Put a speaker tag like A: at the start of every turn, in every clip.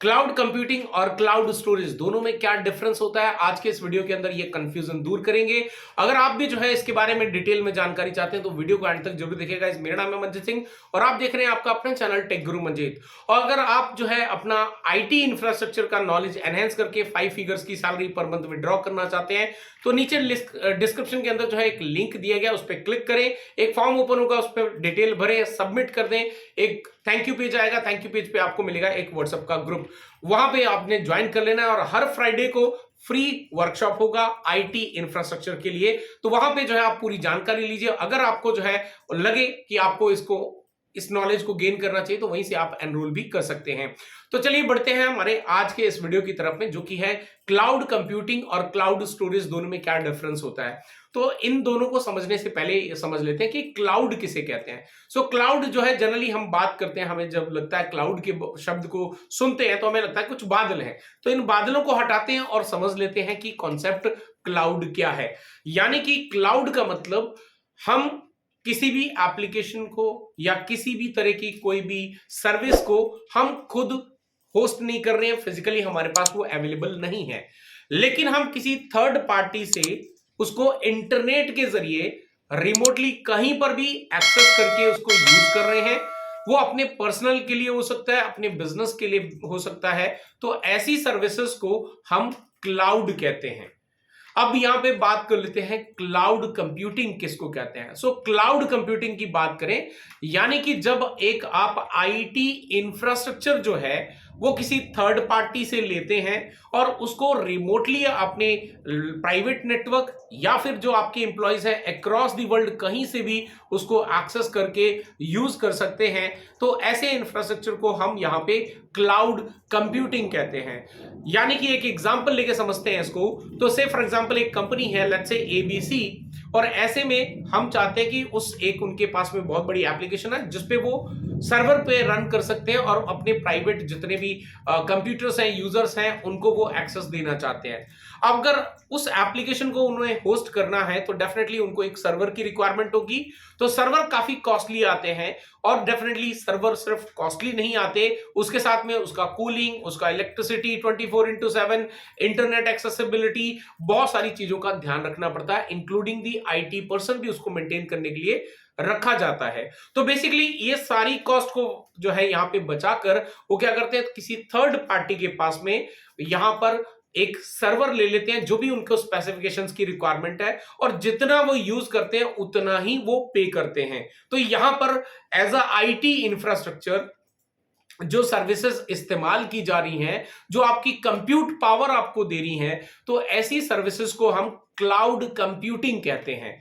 A: Cloud computing और cloud storage दोनों में क्या डिफरेंस होता है, आज के इस वीडियो के अंदर ये कंफ्यूजन दूर करेंगे। अगर आप भी जो है इसके बारे में डिटेल में जानकारी चाहते हैं तो वीडियो को एंड तक जरूर देखिएगा। मेरा नाम है मंजीत सिंह और आप देख रहे हैं आपका अपना चैनल टेक गुरु मंजीत। और अगर आप जो है अपना आईटी इंफ्रास्ट्रक्चर का नॉलेज एनहेंस करके 5 फिगर्स की सैलरी पर मंथ विड्रॉ करना चाहते हैं तो नीचे डिस्क्रिप्शन के अंदर जो है एक लिंक दिया गया, उस पर क्लिक करें, एक फॉर्म ओपन होगा, उस पर डिटेल भरें, सबमिट कर दें, एक थैंक यू पेज आएगा, थैंक यू पेज पे आपको मिलेगा एक व्हाट्सएप का ग्रुप, वहां पे आपने ज्वाइन कर लेना है। और हर फ्राइडे को फ्री वर्कशॉप होगा आईटी इंफ्रास्ट्रक्चर के लिए, तो वहां पे जो है आप पूरी जानकारी लीजिए। अगर आपको जो है लगे कि आपको इस नॉलेज को गेन करना चाहिए तो वहीं से आप एनरोल भी कर सकते हैं। तो चलिए बढ़ते हैं हमारे आज के इस वीडियो की तरफ में, जो कि है क्लाउड कंप्यूटिंग और क्लाउड स्टोरेज दोनों में क्या डिफरेंस होता है। तो इन दोनों को समझने से पहले ये समझ लेते हैं कि क्लाउड किसे कहते हैं। सो क्लाउड जो है जनरली हम बात करते हैं, हमें जब लगता है क्लाउड के शब्द को सुनते हैं तो हमें लगता है कुछ बादल हैं, तो इन बादलों को हटाते हैं और समझ लेते हैं कि कॉन्सेप्ट क्लाउड क्या है। यानी कि क्लाउड का मतलब हम किसी भी एप्लीकेशन को या किसी भी तरह की कोई भी सर्विस को हम खुद होस्ट नहीं कर रहे हैं, फिजिकली हमारे पास वो अवेलेबल नहीं है, लेकिन हम किसी थर्ड पार्टी से उसको इंटरनेट के जरिए रिमोटली कहीं पर भी एक्सेस करके उसको यूज कर रहे हैं। वो अपने पर्सनल के लिए हो सकता है, अपने बिजनेस के लिए हो सकता है। तो ऐसी सर्विसेज को हम क्लाउड कहते हैं। अब यहां पे बात कर लेते हैं क्लाउड कंप्यूटिंग किसको कहते हैं। सो क्लाउड कंप्यूटिंग की बात करें, यानी कि जब एक आप आईटी इंफ्रास्ट्रक्चर जो है वो किसी थर्ड पार्टी से लेते हैं और उसको रिमोटली अपने प्राइवेट नेटवर्क या फिर जो आपके एम्प्लॉयज हैं अक्रॉस द वर्ल्ड कहीं से भी उसको एक्सेस करके यूज कर सकते हैं, तो ऐसे इंफ्रास्ट्रक्चर को हम यहां पे क्लाउड कंप्यूटिंग कहते हैं। यानी कि एक एग्जांपल लेके समझते हैं इसको। तो से फॉर एग्जांपल एक कंपनी है, लेट्स से एबीसी, और ऐसे में हम चाहते हैं कि उनके पास में बहुत बड़ी एप्लीकेशन है जिसपे वो सर्वर पे रन कर सकते हैं और अपने प्राइवेट जितने भी कंप्यूटर्स हैं, यूजर्स हैं, उनको वो एक्सेस देना चाहते हैं। अब अगर उस एप्लीकेशन को उन्हें होस्ट करना है तो डेफिनेटली उनको एक सर्वर की रिक्वायरमेंट होगी। तो सर्वर काफी कॉस्टली आते हैं और डेफिनेटली सर्वर सिर्फ कॉस्टली नहीं आते, उसके साथ में उसका कूलिंग, उसका इलेक्ट्रिसिटी 24/7, इंटरनेट एक्सेसिबिलिटी, बहुत सारी चीजों का ध्यान रखना पड़ता है, इंक्लूडिंग दी आईटी पर्सन भी उसको मेंटेन करने के लिए रखा जाता है। तो बेसिकली ये सारी कॉस्ट को जो है यहां पे बचाकर वो क्या करते हैं, किसी थर्ड पार्टी के पास में यहां पर एक सर्वर ले लेते हैं जो भी उनको स्पेसिफिकेशंस की रिक्वायरमेंट है, और जितना वो यूज करते हैं उतना ही वो पे करते हैं। तो यहां पर एज अ आईटी इंफ्रास्ट्रक्चर जो सर्विसेज इस्तेमाल की जा रही हैं, जो आपकी कंप्यूट पावर आपको दे रही हैं, तो ऐसी सर्विसेज को हम क्लाउड कंप्यूटिंग कहते हैं,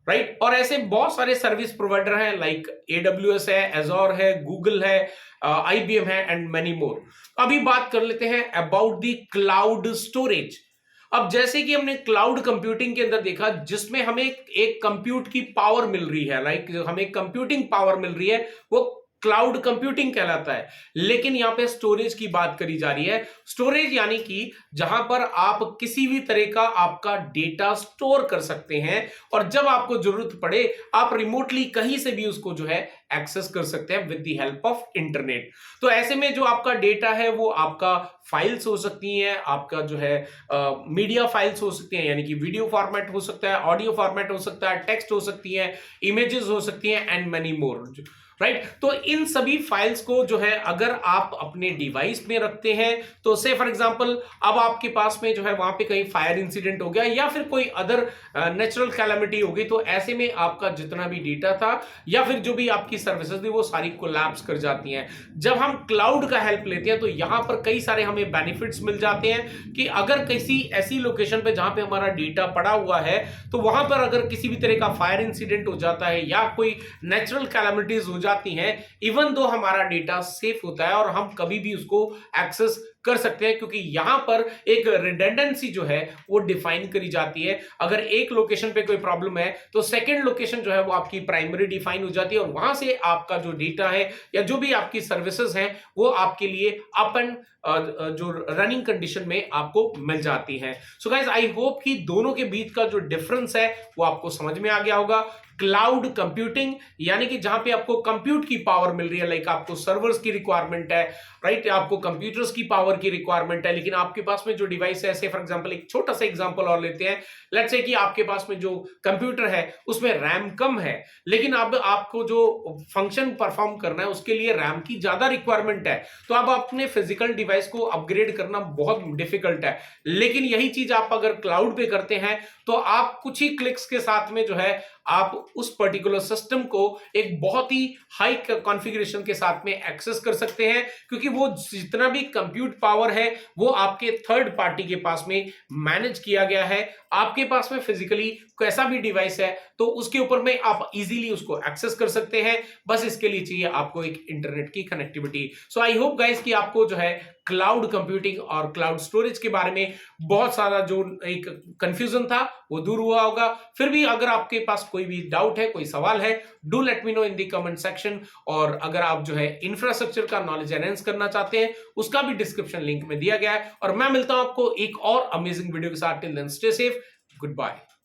A: राइट। और ऐसे बहुत सारे सर्विस प्रोवाइडर हैं, लाइक AWS है, एजोर है, गूगल है, IBM है एंड मेनी मोर। अभी बात कर लेते हैं अबाउट द क्लाउड स्टोरेज। अब जैसे कि हमने क्लाउड कंप्यूटिंग के अंदर देखा जिसमें हमें एक कंप्यूट की पावर मिल रही है, लाइक हमें कंप्यूटिंग पावर मिल रही है, वो क्लाउड कंप्यूटिंग कहलाता है। लेकिन यहां पे स्टोरेज की बात करी जा रही है। स्टोरेज यानी कि जहां पर आप किसी भी तरह का आपका डेटा स्टोर कर सकते हैं और जब आपको जरूरत पड़े आप रिमोटली कहीं से भी उसको जो है एक्सेस कर सकते हैं with the help of internet. तो ऐसे में जो आपका डेटा है वो आपका फाइल्स हो सकती हैं, आपका जो है मीडिया फाइल्स हो सकती हैं, यानी कि वीडियो फॉर्मेट हो सकता है, ऑडियो फॉर्मेट हो सकता है, टेक्स्ट हो सकती है, इमेजेस हो सकती हैं एंड मेनी मोर, राइट। तो इन सभी फाइल्स को जो है अगर आप अपने डिवाइस में रखते हैं, तो से फॉर एग्जांपल अब आपके पास में जो है वहां पे कहीं फायर इंसिडेंट हो गया या फिर कोई अदर नेचुरल कैलामिटी हो गई, तो ऐसे में आपका जितना भी डेटा था या फिर जो भी आपकी सर्विसेज थी वो सारी कोलैप्स कर जाती हैं। जब हम क्लाउड का हेल्प लेते हैं तो यहां पर कई सारे हमें बेनिफिट्स मिल जाते हैं कि अगर किसी ऐसी लोकेशन पे जहां पे हमारा डेटा पड़ा हुआ है तो वहां पर अगर किसी भी तरह का फायर इंसिडेंट हो जाता है या कोई नेचुरल कैलामिटीज हो जाती हैं, इवन दो हमारा डेटा सेफ होता है और हम कभी भी उसको एक्सेस कर सकते हैं, क्योंकि यहां पर एक रिडंडेंसी जो है वो डिफाइन करी जाती है। अगर एक लोकेशन पे कोई प्रॉब्लम है तो सेकंड लोकेशन जो है वो आपकी प्राइमरी डिफाइन हो जाती है और वहां से आपका जो डेटा है या जो भी आपकी सर्विसेज हैं वो आपके लिए अप एंड जो रनिंग कंडीशन में आपको मिल जाती हैं। सो गाइस, आई होप कि दोनों के बीच का जो डिफरेंस है वो आपको समझ में आ गया होगा। क्लाउड कंप्यूटिंग, यानी कि जहां पे आपको कंप्यूट की पावर मिल रही है, लाइक आपको सर्वर्स की रिक्वायरमेंट है, राइट, आपको कंप्यूटर्स की पावर की रिक्वायरमेंट है, लेकिन आपके पास में जो डिवाइस है, ऐसे फॉर एग्जांपल एक छोटा सा एग्जांपल और लेते हैं, लेट्स से कि आपके पास में जो कंप्यूटर है उसमें रैम कम है, लेकिन अब आपको जो फंक्शन परफॉर्म करना है उसके लिए रैम की ज्यादा रिक्वायरमेंट है, तो अब अपने फिजिकल डिवाइस को अपग्रेड करना बहुत डिफिकल्ट है। लेकिन यही चीज आप अगर क्लाउड पे करते हैं तो आप कुछ ही क्लिक्स के साथ में जो है आप उस पर्टिकुलर सिस्टम को एक बहुत ही हाई कॉन्फ़िगरेशन के साथ में एक्सेस कर सकते हैं, क्योंकि वो जितना भी कंप्यूट पावर है वो आपके थर्ड पार्टी के पास में मैनेज किया गया है। आपके पास में फिजिकली कैसा भी डिवाइस है तो उसके ऊपर में आप इजीली उसको एक्सेस कर सकते हैं। बस इसके लिए चाहिए आपको एक इंटरनेट की connectivity. So I hope guys कि आपको जो है क्लाउड कंप्यूटिंग और क्लाउड स्टोरेज के बारे में बहुत सारा जो एक कंफ्यूजन था वो दूर हुआ होगा। फिर भी अगर आपके पास कोई भी डाउट है, कोई सवाल है, do let me know in the comment section. और अगर आप जो है इंफ्रास्ट्रक्चर का नॉलेज एनहेंस करना चाहते हैं उसका भी डिस्क्रिप्शन लिंक में दिया गया है। और मैं मिलता हूं आपको एक और अमेजिंग वीडियो के साथ। Till then stay safe, good bye.